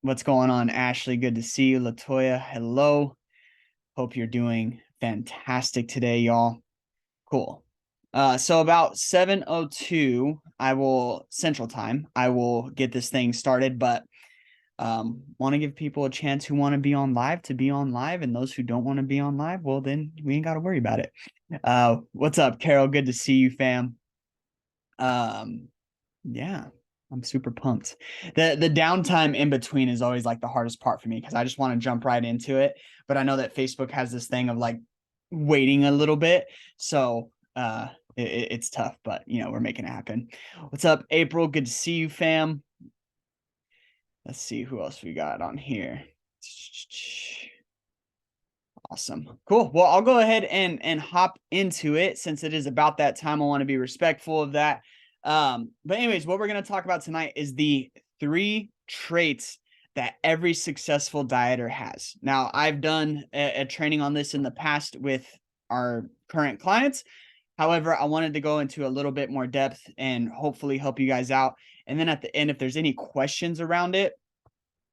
What's going on, Ashley? Good to see you. Latoya, hello. Hope you're doing fantastic today, y'all. Cool. So about 7:02, I will Central Time. I will get this thing started, but want to give people a chance who want to be on live to be on live, and those who don't want to be on live, well, then we ain't got to worry about it. What's up, Carol? Good to see you, fam. Um, yeah, I'm super pumped. The downtime in between is always like the hardest part for me because I just want to jump right into it. But I know that Facebook has this thing of like waiting a little bit. So it's tough, but we're making it happen. What's up, April? Good to see you, fam. Let's see who else we got on here. Awesome. Cool. Well, I'll go ahead and hop into it since it is about that time. I want to be respectful of that. But anyways, what we're going to talk about tonight is the 3 traits that every successful dieter has. Now, I've done a training on this in the past with our current clients. However, I wanted to go into a little bit more depth and hopefully help you guys out. And then at the end, if there's any questions around it,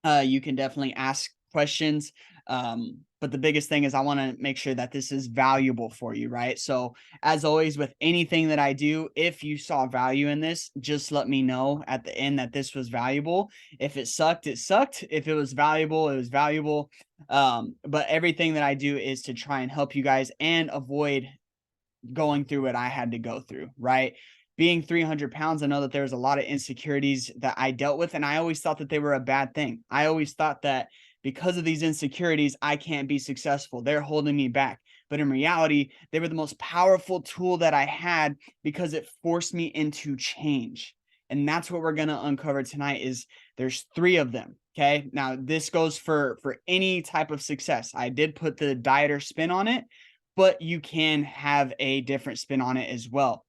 you can definitely ask questions. But the biggest thing is I want to make sure that this is valuable for you, right? So as always, with anything that I do, if you saw value in this, just let me know at the end that this was valuable. If it sucked, it sucked. If it was valuable, it was valuable. But everything that I do is to try and help you guys and avoid going through what I had to go through, right? Being 300 pounds, I know that there's a lot of insecurities that I dealt with, and I always thought that they were a bad thing. I always thought that because of these insecurities, I can't be successful. They're holding me back. But in reality, they were the most powerful tool that I had because it forced me into change. And that's what we're going to uncover tonight is there's 3 of them. Okay. Now this goes for any type of success. I did put the dieter spin on it, but you can have a different spin on it as well.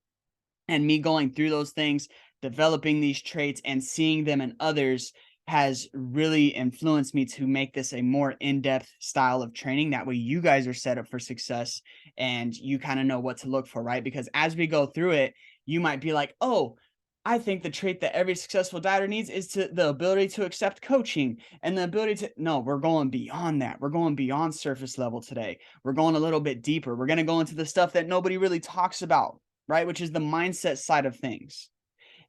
And me going through those things, developing these traits and seeing them in others has really influenced me to make this a more in-depth style of training. That way you guys are set up for success and you kind of know what to look for, right? Because as we go through it, you might be like, oh, I think the trait that every successful dieter needs is the ability to accept coaching and the ability to, no, we're going beyond that. We're going beyond surface level today. We're going a little bit deeper. We're going to go into the stuff that nobody really talks about, right? Which is the mindset side of things.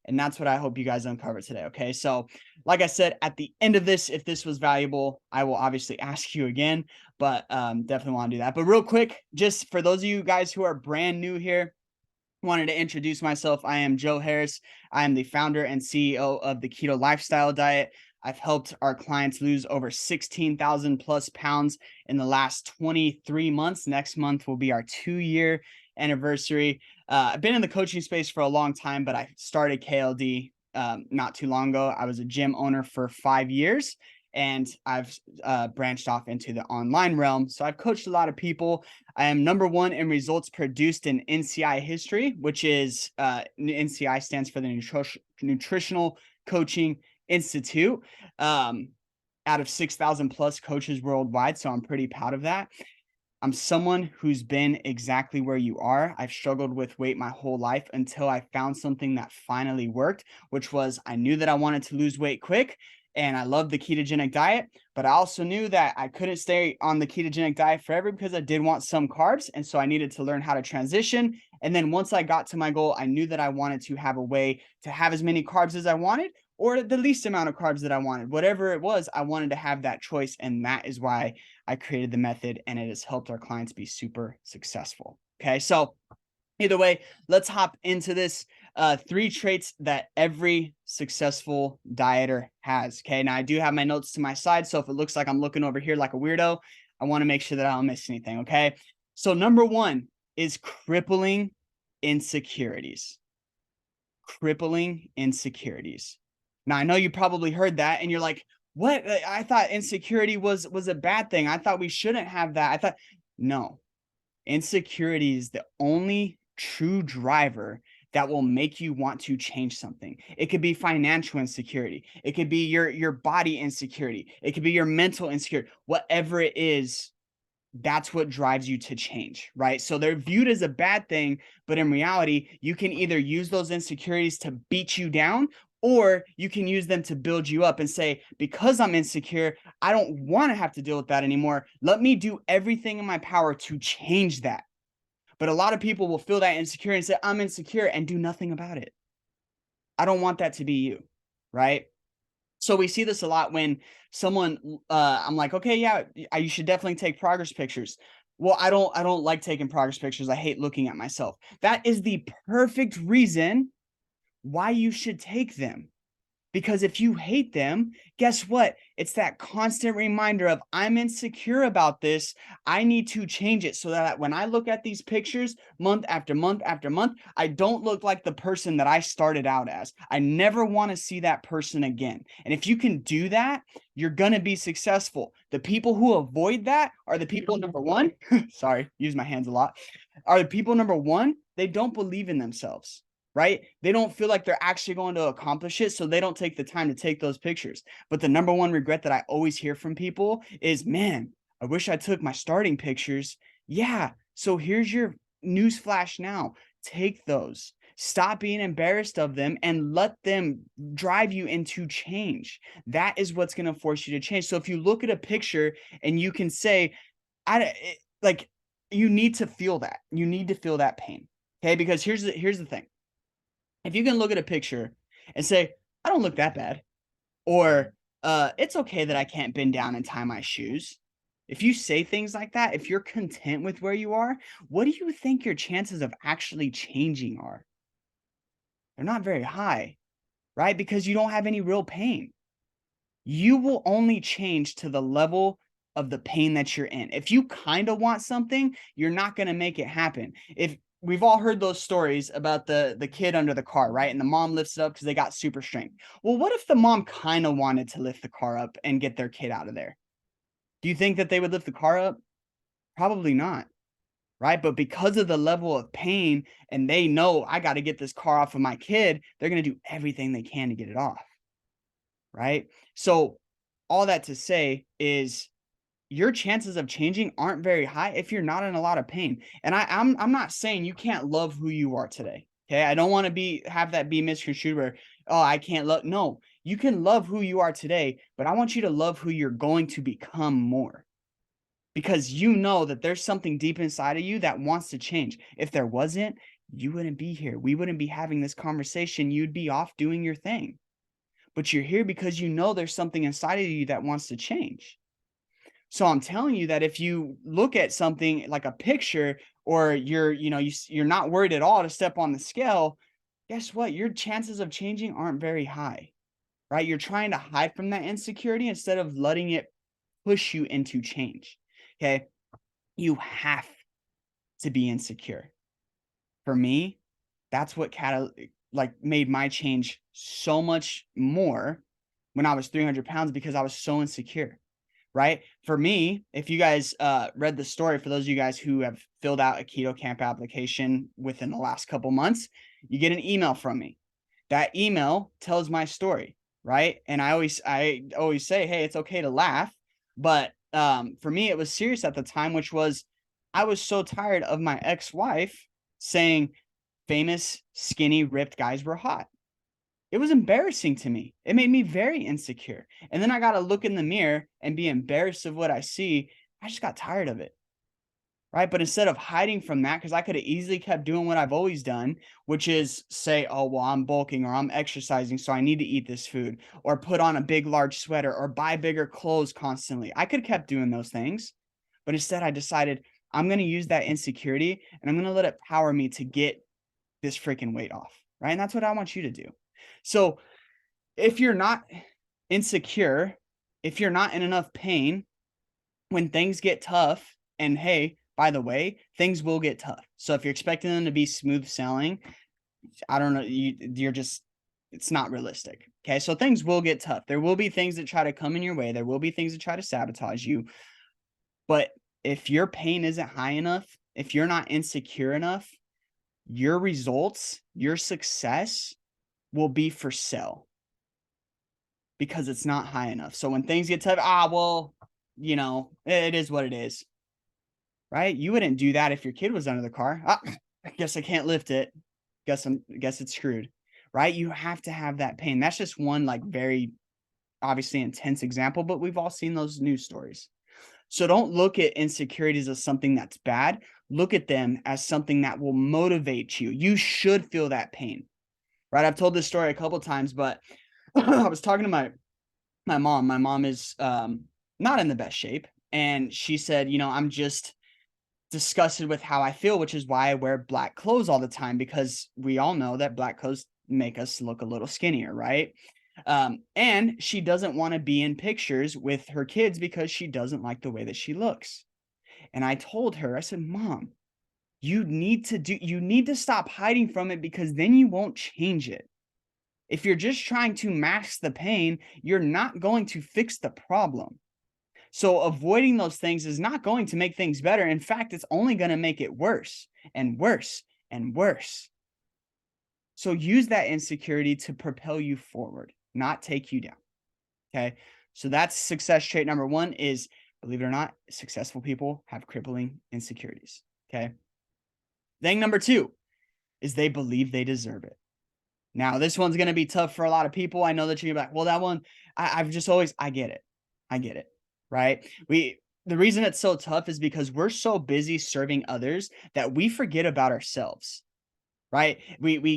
And that's what I hope you guys uncover today. Okay. So like I said, at the end of this, if this was valuable, I will obviously ask you again, but definitely want to do that. But real quick, just for those of you guys who are brand new here, wanted to introduce myself. I am Joe Harris. I am the founder and CEO of the Keto Lifestyle Diet. I've helped our clients lose over 16,000 plus pounds in the last 23 months. Next month will be our 2-year anniversary. I've been in the coaching space for a long time, but I started KLD not too long ago. I was a gym owner for 5 years, and I've branched off into the online realm. So I've coached a lot of people. I am number 1 in results produced in NCI history, which is NCI stands for the Nutritional Coaching Institute. Out of 6,000 plus coaches worldwide. So I'm pretty proud of that. I'm someone who's been exactly where you are. I've struggled with weight my whole life until I found something that finally worked, which was I knew that I wanted to lose weight quick and I loved the ketogenic diet, but I also knew that I couldn't stay on the ketogenic diet forever because I did want some carbs. And so I needed to learn how to transition. And then once I got to my goal, I knew that I wanted to have a way to have as many carbs as I wanted or the least amount of carbs that I wanted. Whatever it was, I wanted to have that choice. And that is why I created the method, and it has helped our clients be super successful. Okay, so either way, let's hop into this. 3 traits that every successful dieter has. Okay, now I do have my notes to my side, so if it looks like I'm looking over here like a weirdo, I want to make sure that I don't miss anything. Okay, so number 1 is crippling insecurities. Crippling insecurities. Now I know you probably heard that, and you're like, what? I thought insecurity was a bad thing. I thought we shouldn't have that. I thought, no, insecurity is the only true driver that will make you want to change something. It could be financial insecurity. It could be your body insecurity. It could be your mental insecurity. Whatever it is, that's what drives you to change, right? So they're viewed as a bad thing, but in reality, you can either use those insecurities to beat you down Or you can use them to build you up and say, because I'm insecure, I don't want to have to deal with that anymore. Let me do everything in my power to change that. But a lot of people will feel that insecure and say, I'm insecure, and do nothing about it. I don't want that to be you, right? So we see this a lot when someone, I'm like, okay, yeah, you should definitely take progress pictures. Well, I don't like taking progress pictures. I hate looking at myself. That is the perfect reason why you should take them. Because if you hate them, guess what? It's that constant reminder of, I'm insecure about this. I need to change it so that when I look at these pictures month after month after month, I don't look like the person that I started out as. I never want to see that person again. And if you can do that, you're going to be successful. The people who avoid that are the people, number one, sorry, use my hands a lot, are the people, number one, they don't believe in themselves. Right? They don't feel like they're actually going to accomplish it, so they don't take the time to take those pictures. But the number one regret that I always hear from people is, man, I wish I took my starting pictures. Yeah, so here's your news flash now. Take those. Stop being embarrassed of them and let them drive you into change. That is what's going to force you to change. So if you look at a picture and you can say, like, you need to feel that. You need to feel that pain. Okay, because here's the thing. If you can look at a picture and say, I don't look that bad, or it's okay that I can't bend down and tie my shoes. If you say things like that, if you're content with where you are, what do you think your chances of actually changing are? They're not very high, right? Because you don't have any real pain. You will only change to the level of the pain that you're in. If you kind of want something, you're not going to make it happen. If we've all heard those stories about the kid under the car, right? And the mom lifts it up because they got super strength. Well, what if the mom kind of wanted to lift the car up and get their kid out of there? Do you think that they would lift the car up? Probably not, right? But because of the level of pain and they know, I got to get this car off of my kid, they're going to do everything they can to get it off, right? So all that to say is, your chances of changing aren't very high if you're not in a lot of pain. And I'm not saying you can't love who you are today. Okay. I don't want to have that be misconstrued where, oh, I can't love. No, you can love who you are today, but I want you to love who you're going to become more. Because you know that there's something deep inside of you that wants to change. If there wasn't, you wouldn't be here. We wouldn't be having this conversation. You'd be off doing your thing. But you're here because you know there's something inside of you that wants to change. So I'm telling you that if you look at something like a picture, or you're not worried at all to step on the scale, guess what? Your chances of changing aren't very high, right? You're trying to hide from that insecurity instead of letting it push you into change. Okay. You have to be insecure. For me, that's what made my change so much more when I was 300 pounds, because I was so insecure. Right? For me, if you guys read the story, for those of you guys who have filled out a keto camp application within the last couple months, you get an email from me. That email tells my story, right? And I always say, hey, it's okay to laugh, but for me, it was serious at the time, which was, I was so tired of my ex-wife saying famous, skinny, ripped guys were hot. It was embarrassing to me. It made me very insecure. And then I got to look in the mirror and be embarrassed of what I see. I just got tired of it. Right. But instead of hiding from that, because I could have easily kept doing what I've always done, which is say, oh, well, I'm bulking or I'm exercising, so I need to eat this food, or put on a big, large sweater, or buy bigger clothes constantly. I could have kept doing those things. But instead, I decided I'm going to use that insecurity and I'm going to let it power me to get this freaking weight off. Right. And that's what I want you to do. So if you're not insecure, if you're not in enough pain, when things get tough, and hey, by the way, things will get tough. So if you're expecting them to be smooth sailing, I don't know, you're just, it's not realistic. Okay. So things will get tough. There will be things that try to come in your way. There will be things that try to sabotage you. But if your pain isn't high enough, if you're not insecure enough, your results, your success will be for sale, because it's not high enough. So when things get tough, well, it is what it is, right? You wouldn't do that if your kid was under the car. I guess I can't lift it. Guess it's screwed, right? You have to have that pain. That's just one like very obviously intense example, but we've all seen those news stories. So don't look at insecurities as something that's bad. Look at them as something that will motivate you. You should feel that pain, right? I've told this story a couple times, but I was talking to my mom. My mom is not in the best shape, and she said, I'm just disgusted with how I feel, which is why I wear black clothes all the time, because we all know that black clothes make us look a little skinnier, right? And she doesn't want to be in pictures with her kids because she doesn't like the way that she looks. And I told her, I said, Mom, you need to stop hiding from it, because then you won't change it. If you're just trying to mask the pain, you're not going to fix the problem. So avoiding those things is not going to make things better. In fact, it's only going to make it worse and worse and worse. So use that insecurity to propel you forward, not take you down. Okay. So that's success trait number one is, believe it or not, successful people have crippling insecurities. Okay. Thing number two is they believe they deserve it. Now, this one's going to be tough for a lot of people. I know that you're like, well, that one, I get it. I get it. Right. The reason it's so tough is because we're so busy serving others that we forget about ourselves. Right. We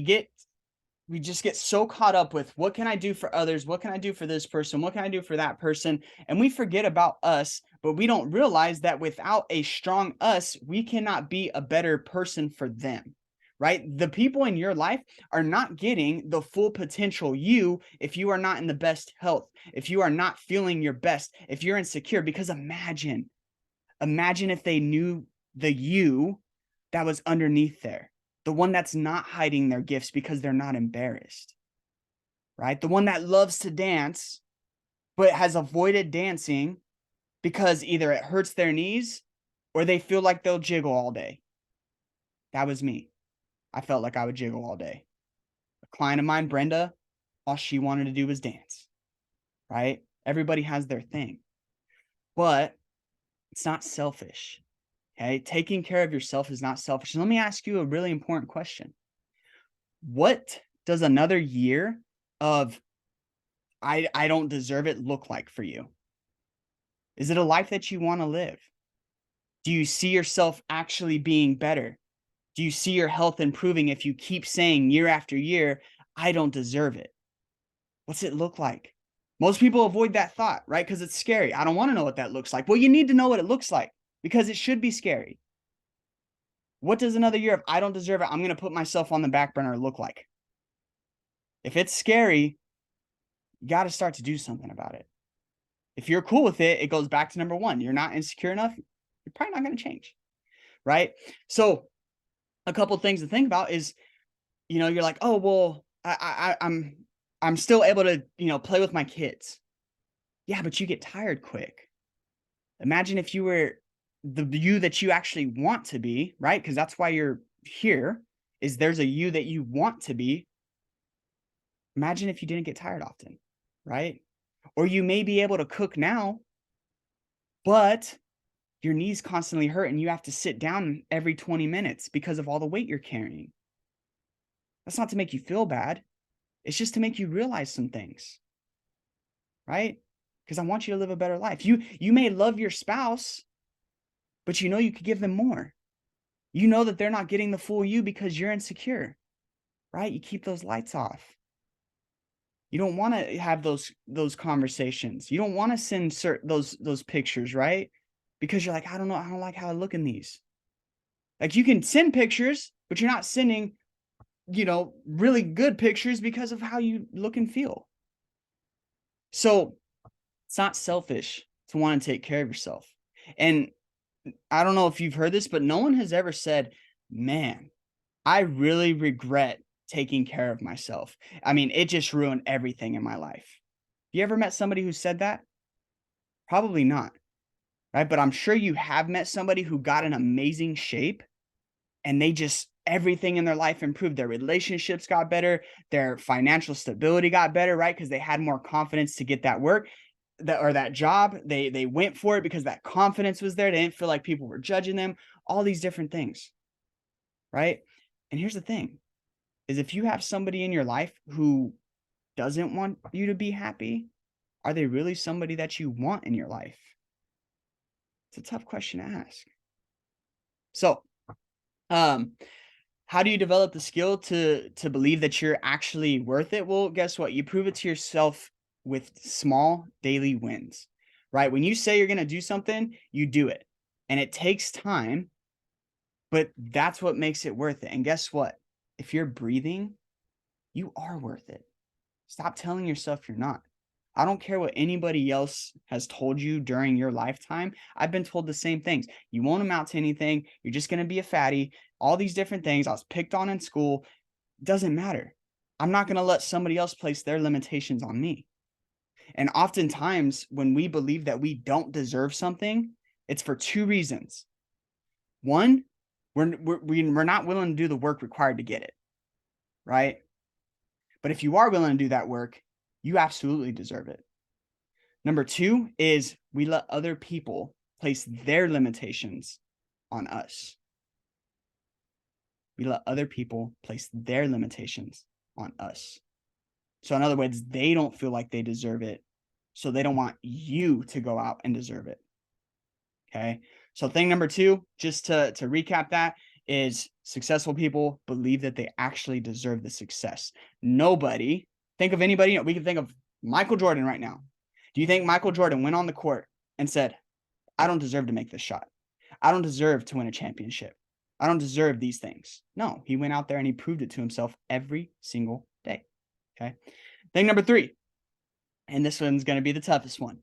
just get so caught up with what can I do for others? What can I do for this person? What can I do for that person? And we forget about us, but we don't realize that without a strong us, we cannot be a better person for them. Right? The people in your life are not getting the full potential you if you are not in the best health, if you are not feeling your best, if you're insecure. Because imagine if they knew the you that was underneath there, the one that's not hiding their gifts because they're not embarrassed, right? The one that loves to dance, but has avoided dancing because either it hurts their knees or they feel like they'll jiggle all day. That was me. I felt like I would jiggle all day. A client of mine, Brenda, all she wanted to do was dance, right? Everybody has their thing, but it's not selfish. Okay. Taking care of yourself is not selfish. And let me ask you a really important question. What does another year of I don't deserve it look like for you? Is it a life that you want to live? Do you see yourself actually being better? Do you see your health improving if you keep saying year after year, I don't deserve it? What's it look like? Most people avoid that thought, right? Because it's scary. I don't want to know what that looks like. Well, you need to know what it looks like because it should be scary. What does another year of I don't deserve it, I'm going to put myself on the back burner look like? If it's scary, you got to start to do something about it. If you're cool with it, it goes back to number one. You're not insecure enough, you're probably not going to change, right? So a couple things to think about is, you're like, oh, well, I'm still able to, play with my kids. Yeah, but you get tired quick. Imagine if you were the you that you actually want to be, right? Because that's why you're here, is there's a you that you want to be. Imagine if you didn't get tired often, right? Or you may be able to cook now, but your knees constantly hurt and you have to sit down every 20 minutes because of all the weight you're carrying. That's not to make you feel bad. It's just to make you realize some things, right? Because I want you to live a better life. You may love your spouse, but you could give them more. You know that they're not getting the full you because you're insecure, right? You keep those lights off. You don't want to have those conversations. You don't want to send those pictures, right? Because you're like, I don't know, I don't like how I look in these. Like, you can send pictures, but you're not sending, really good pictures because of how you look and feel. So it's not selfish to want to take care of yourself. And I don't know if you've heard this, but no one has ever said, man, I really regret taking care of myself. I mean, it just ruined everything in my life. You ever met somebody who said that? Probably not, right? But I'm sure you have met somebody who got in amazing shape and everything in their life improved. Their relationships got better. Their financial stability got better, right? Because they had more confidence to get that work that job. They went for it because that confidence was there. They didn't feel like people were judging them, all these different things, right? And here's the thing. is if you have somebody in your life who doesn't want you to be happy, are they really somebody that you want in your life? It's a tough question to ask. So, how do you develop the skill to believe that you're actually worth it? Well, guess what? You prove it to yourself with small daily wins, right? When you say you're going to do something, you do it. And it takes time, but that's what makes it worth it. And guess what? If you're breathing, you are worth it. Stop telling yourself you're not. I don't care what anybody else has told you during your lifetime. I've been told the same things. You won't amount to anything. You're just going to be a fatty. All these different things. I was picked on in school. Doesn't matter. I'm not going to let somebody else place their limitations on me. And oftentimes, when we believe that we don't deserve something, it's for two reasons. One, we're not willing to do the work required to get it, right? But if you are willing to do that work, you absolutely deserve it. Number two is we let other people place their limitations on us. We let other people place their limitations on us. So in other words, they don't feel like they deserve it. So they don't want you to go out and deserve it. Okay. So thing number two, just to recap that, is successful people believe that they actually deserve the success. Nobody, think of anybody, we can think of Michael Jordan right now. Do you think Michael Jordan went on the court and said, I don't deserve to make this shot. I don't deserve to win a championship. I don't deserve these things. No, he went out there and he proved it to himself every single day. Okay. Thing number three, and this one's going to be the toughest one,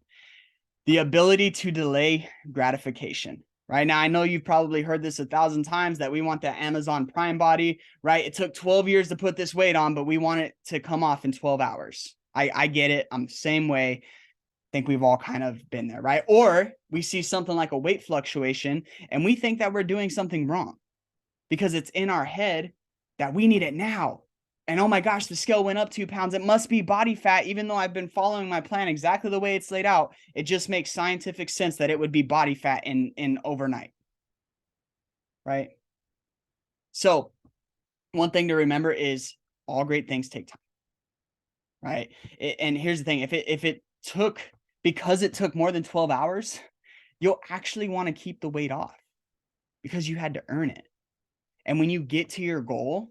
the ability to delay gratification. Right now, I know you've probably heard this 1,000 times that we want that Amazon Prime body, right? It took 12 years to put this weight on, but we want it to come off in 12 hours. I get it. I'm the same way. Think we've all kind of been there, right? Or we see something like a weight fluctuation and we think that we're doing something wrong because it's in our head that we need it now. And oh my gosh, the scale went up 2 pounds. It must be body fat, even though I've been following my plan exactly the way it's laid out. It just makes scientific sense that it would be body fat in overnight, right? So one thing to remember is all great things take time, right? And here's the thing, if it took, because it took more than 12 hours, you'll actually want to keep the weight off because you had to earn it. And when you get to your goal,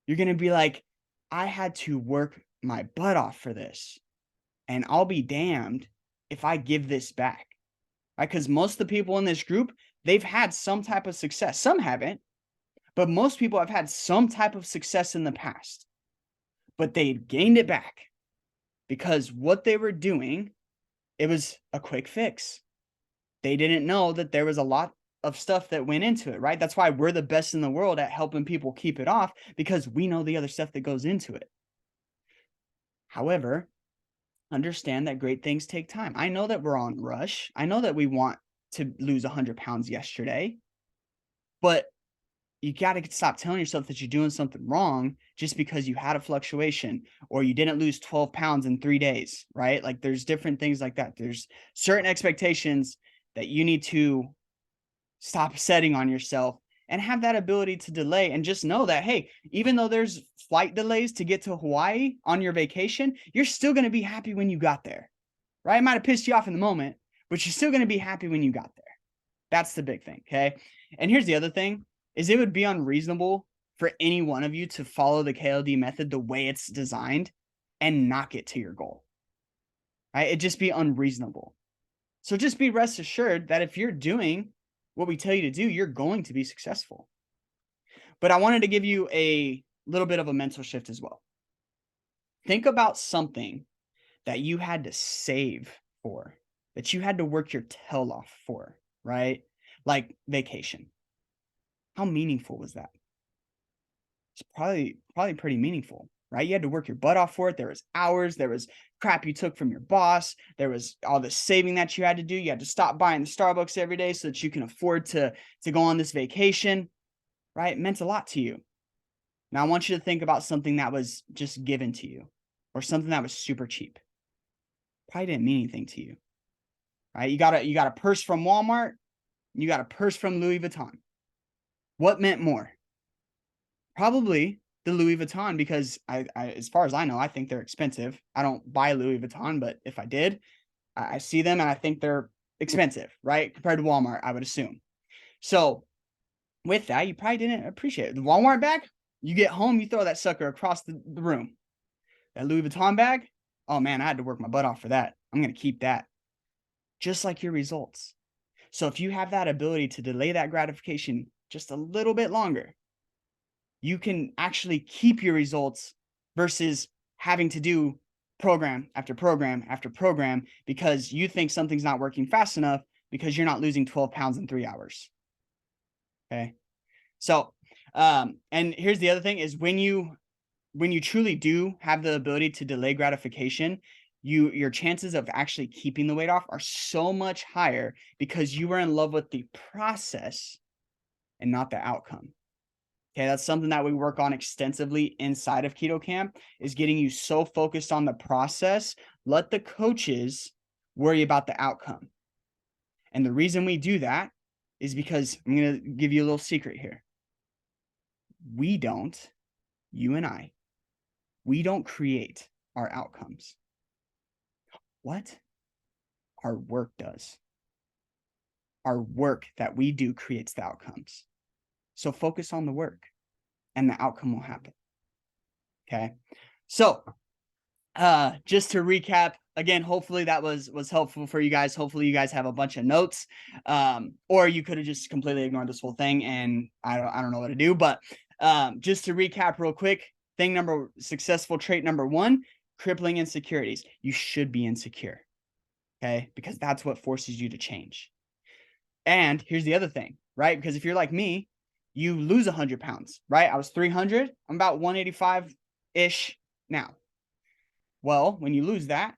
you're going to be like, I had to work my butt off for this. And I'll be damned if I give this back. Right? Because most of the people in this group, they've had some type of success. Some haven't, but most people have had some type of success in the past. But they gained it back because what they were doing, it was a quick fix. They didn't know that there was a lot of stuff that went into it, right? That's why we're the best in the world at helping people keep it off, because we know the other stuff that goes into it. However, understand that great things take time. I know that we're on rush. I know that we want to lose 100 pounds yesterday, but you got to stop telling yourself that you're doing something wrong just because you had a fluctuation or you didn't lose 12 pounds in 3 days, right? Like there's different things like that. There's certain expectations that you need to stop setting on yourself and have that ability to delay, and just know that, hey, even though there's flight delays to get to Hawaii on your vacation, you're still going to be happy when you got there, right? It might have pissed you off in the moment, but you're still going to be happy when you got there. That's the big thing. Okay. And here's the other thing is it would be unreasonable for any one of you to follow the KLD method the way it's designed and not get to your goal, right? It'd just be unreasonable. So just be rest assured that if you're doing what we tell you to do, you're going to be successful. But I wanted to give you a little bit of a mental shift as well. Think about something that you had to save for, that you had to work your tail off for, right? Like vacation. How meaningful was that? It's probably pretty meaningful, right? You had to work your butt off for it. There was hours, there was crap you took from your boss, there was all the saving that you had to do. You had to stop buying the Starbucks every day so that you can afford to go on this vacation, right? It meant a lot to you. Now I want you to think about something that was just given to you or something that was super cheap. Probably didn't mean anything to you, right? You got a purse from Walmart, you got a purse from Louis Vuitton. What meant more? Probably the Louis Vuitton because I as far as I know, I think they're expensive. I don't buy Louis Vuitton, but if I did, I see them and I think they're expensive, right? Compared to Walmart, I would assume. So with that, you probably didn't appreciate it. The Walmart bag, you get home, you throw that sucker across the room. That Louis Vuitton bag, oh man, I had to work my butt off for that. I'm going to keep that. Just like your results. So if you have that ability to delay that gratification just a little bit longer, you can actually keep your results versus having to do program after program after program because you think something's not working fast enough because you're not losing 12 pounds in 3 hours. Okay. So, and here's the other thing is when you truly do have the ability to delay gratification, your chances of actually keeping the weight off are so much higher because you are in love with the process and not the outcome. Okay, that's something that we work on extensively inside of Keto Camp is getting you so focused on the process. Let the coaches worry about the outcome. And the reason we do that is because I'm going to give you a little secret here. You and I, we don't create our outcomes. What? Our work does. Our work that we do creates the outcomes. So focus on the work and the outcome will happen. Okay. So just to recap again, hopefully that was helpful for you guys. Hopefully you guys have a bunch of notes, or you could have just completely ignored this whole thing and I don't know what to do. But just to recap real quick, successful trait number 1, crippling insecurities. You should be insecure, okay, because that's what forces you to change. And here's the other thing, right? Because if you're like me, you lose 100 pounds, right? I was 300. I'm about 185-ish now. Well, when you lose that,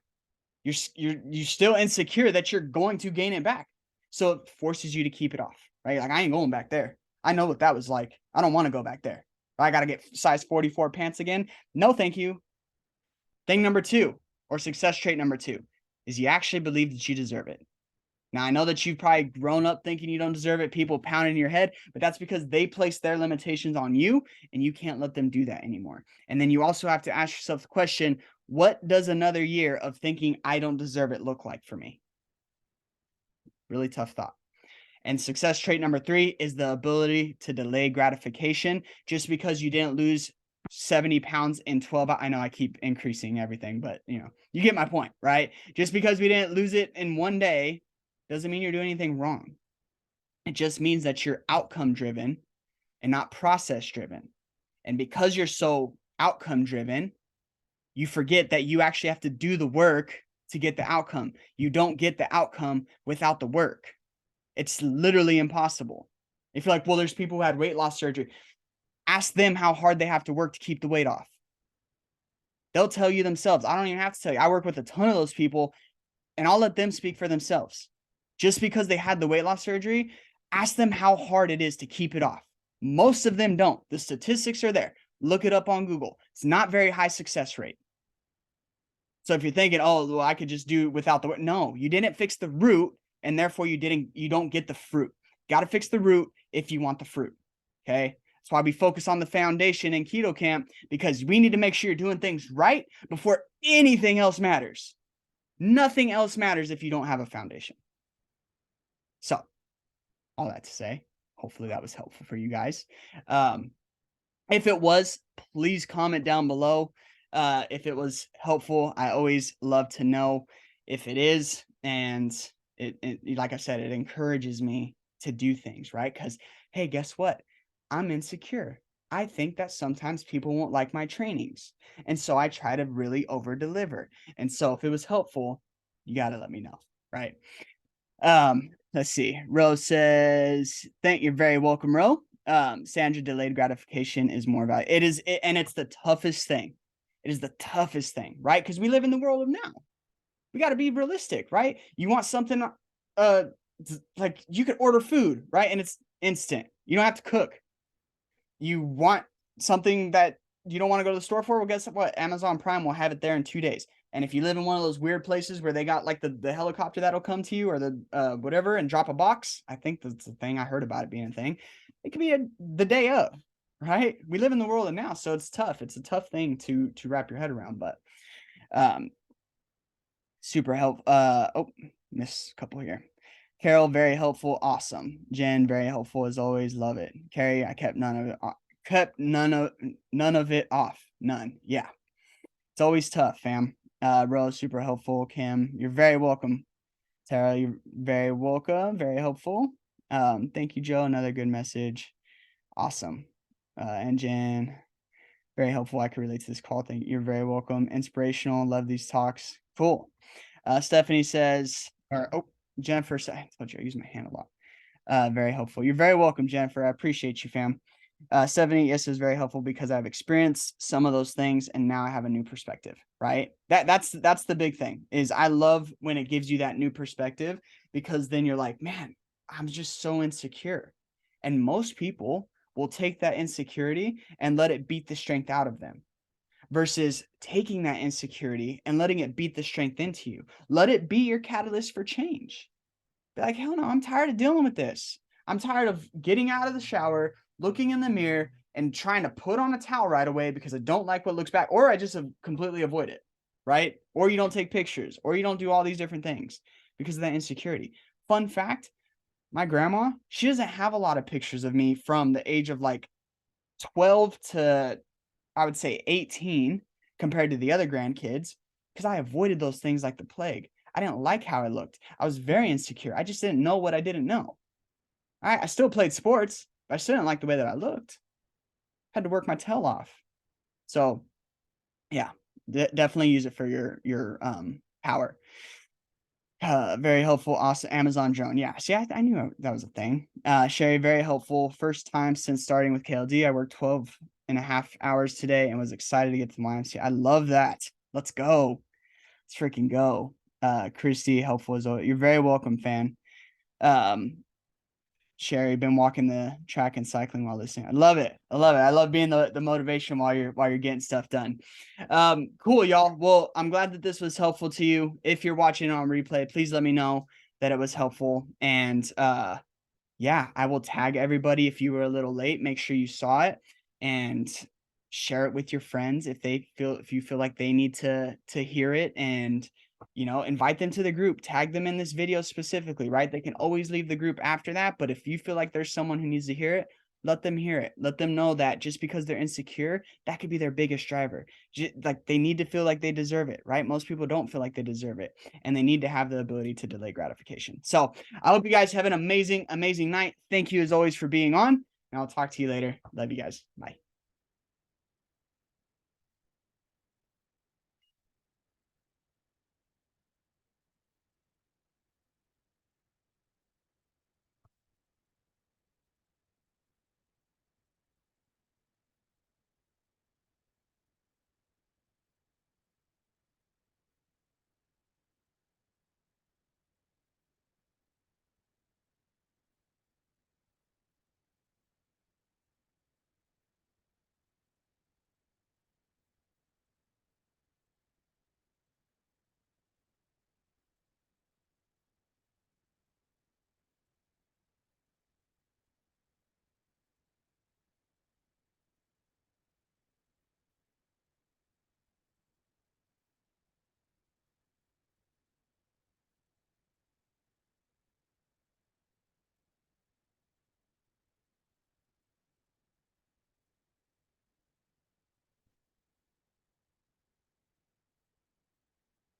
you're still insecure that you're going to gain it back. So it forces you to keep it off, right? Like, I ain't going back there. I know what that was like. I don't want to go back there. I got to get size 44 pants again. No, thank you. Thing number 2, or success trait number 2, is you actually believe that you deserve it. Now, I know that you've probably grown up thinking you don't deserve it, people pounding your head, but that's because they place their limitations on you and you can't let them do that anymore. And then you also have to ask yourself the question, what does another year of thinking I don't deserve it look like for me? Really tough thought. And success trait number 3 is the ability to delay gratification. Just because you didn't lose 70 pounds in 12 hours. I know I keep increasing everything, but you get my point, right? Just because we didn't lose it in one day doesn't mean you're doing anything wrong. It just means that you're outcome driven and not process driven. And because you're so outcome driven, you forget that you actually have to do the work to get the outcome. You don't get the outcome without the work. It's literally impossible. If you're like, well, there's people who had weight loss surgery, ask them how hard they have to work to keep the weight off. They'll tell you themselves. I don't even have to tell you. I work with a ton of those people and I'll let them speak for themselves. Just because they had the weight loss surgery, ask them how hard it is to keep it off. Most of them don't. The statistics are there. Look it up on Google. It's not very high success rate. So if you're thinking, oh, well, I could just do it without the work. No, you didn't fix the root and therefore you don't get the fruit. Got to fix the root if you want the fruit. Okay. That's why we focus on the foundation in Keto Camp, because we need to make sure you're doing things right before anything else matters. Nothing else matters if you don't have a foundation. So all that to say, hopefully that was helpful for you guys. If it was, please comment down below. If it was helpful, I always love to know if it is. And it like I said, it encourages me to do things, right? Because, hey, guess what? I'm insecure. I think that sometimes people won't like my trainings. And so I try to really over deliver. And so if it was helpful, you got to let me know, right? Let's see. Rose says, you're very welcome, Ro. Sandra, delayed gratification is more valuable. It is, and it's the toughest thing. It is the toughest thing, right? Because we live in the world of now. We got to be realistic, right? You want something, like you could order food, right? And it's instant. You don't have to cook. You want something that you don't want to go to the store for? Well, guess what? Amazon Prime will have it there in 2 days. And if you live in one of those weird places where they got like the helicopter that'll come to you or the whatever and drop a box, I think that's the thing. I heard about it being a thing. It could be the day of. right? We live in the world of now, so it's tough. It's a tough thing to wrap your head around, but super helpful. Oh, missed a couple here. Carol, very helpful, awesome. Jen, very helpful as always, love it. Carrie, I kept none of it none of it off. None. Yeah. It's always tough, fam. Rose, super helpful. Kim, you're very welcome. Tara, you're very welcome, very helpful. Thank you, Joe. Another good message. Awesome. And Jen, very helpful. I can relate to this call. Thank you. You're very welcome. Inspirational. Love these talks. Cool. Stephanie says, Jennifer said, I told you I use my hand a lot. Very helpful. You're very welcome, Jennifer. I appreciate you, fam. Stephanie, yes, is very helpful because I've experienced some of those things and now I have a new perspective, right? That's the big thing is I love when it gives you that new perspective because then you're like, man, I'm just so insecure. And most people will take that insecurity and let it beat the strength out of them versus taking that insecurity and letting it beat the strength into you. Let it be your catalyst for change. Be like, hell no, I'm tired of dealing with this. I'm tired of getting out of the shower, looking in the mirror, and trying to put on a towel right away because I don't like what looks back, or I just completely avoid it, right? Or you don't take pictures, or you don't do all these different things because of that insecurity. Fun fact, my grandma, she doesn't have a lot of pictures of me from the age of like 12 to, I would say, 18 compared to the other grandkids because I avoided those things like the plague. I didn't like how I looked. I was very insecure. I just didn't know what I didn't know. I still played sports, but I still didn't like the way that I looked. Had to work my tail off. So yeah, definitely use it for your power. Very helpful. Awesome. Amazon drone. Yeah. See, I knew that was a thing. Sherry, very helpful. First time since starting with KLD. I worked 12.5 hours today and was excited to get to the YMCA. I love that. Let's go. Let's freaking go. Christy, helpful as always. You're very welcome, fan. Sherry, been walking the track and cycling while listening. I love it. I love it. I love being the motivation while you're getting stuff done. Cool, y'all. Well, I'm glad that this was helpful to you. If you're watching on replay, please let me know that it was helpful. And yeah, I will tag everybody if you were a little late. Make sure you saw it and share it with your friends if you feel like they need to hear it, and invite them to the group, tag them in this video specifically, right? They can always leave the group after that, but if you feel like there's someone who needs to hear it, let them hear it. Let them know that just because they're insecure, that could be their biggest driver. Like they need to feel like they deserve it, right? Most people don't feel like they deserve it, and they need to have the ability to delay gratification. So I hope you guys have an amazing, amazing night. Thank you as always for being on, and I'll talk to you later. Love you guys. Bye.